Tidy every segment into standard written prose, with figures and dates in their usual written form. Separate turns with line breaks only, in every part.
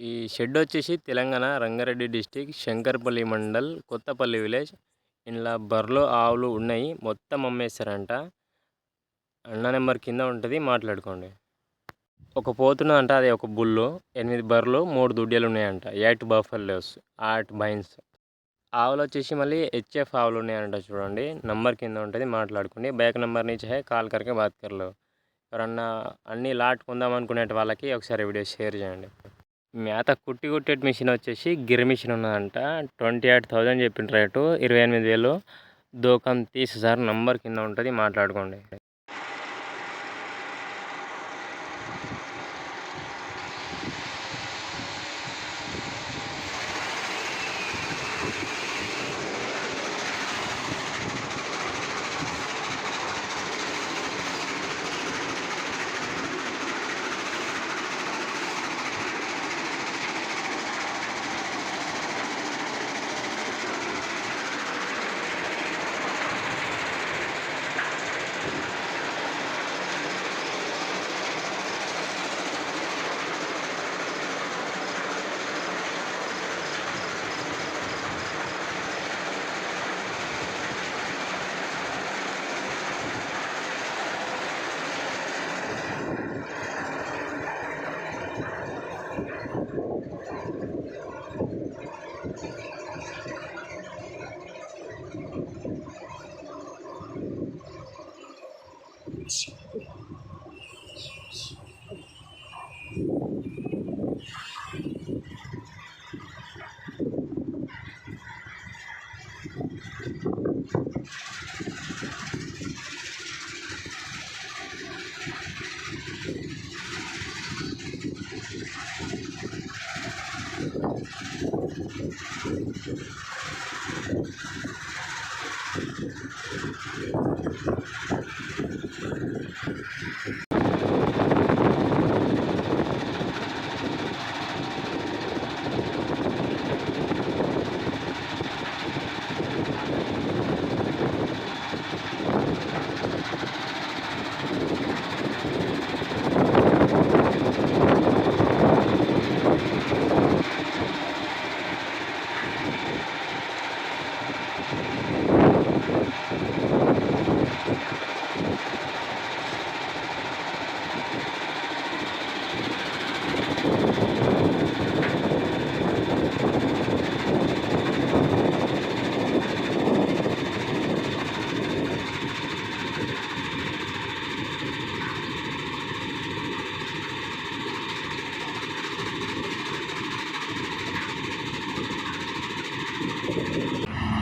ఈ షెడ్ వచ్చేసి Telangana Rangareddy district Shankarpally mandal Kothapalli village. ఇందులో బర్రెలు ఆవులు ఉన్నాయి, మొత్తం అమ్మేస్తారంట. అన్న నెంబర్ కింద ఉంటుంది, మాట్లాడుకోండి. ఒక పోతున్న అంట, అది ఒక బుల్లు. 8 బర్రెలు 3 దుడ్డెలు ఉన్నాయంట. 8 బఫెలోస్ 8 బైన్స్. ఆవులు వచ్చేసి మళ్ళీ హెచ్ఎఫ్ ఆవులు ఉన్నాయంట. చూడండి, నంబర్ కింద ఉంటుంది, మాట్లాడుకోండి. బ్యాక్ నెంబర్ నుంచి కాల్ కరికే బాత్ కర్లో. ఎవరన్నా అన్ని లాట్ కొందాం అనుకునే వాళ్ళకి ఒకసారి వీడియో షేర్ చేయండి. మేత కుట్టేటి మిషన్ వచ్చేసి గిర్ మిషన్ ఉన్నదంట. 28,000 చెప్పిన రేటు, 28,000. దూకం తీసి సార్, నంబర్ కింద ఉంటుంది, మాట్లాడుకోండి.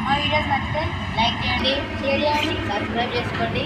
మా వీడియోస్ నచ్చితే లైక్ చేయండి, షేర్ చేయండి, సబ్స్క్రైబ్ చేసుకోండి.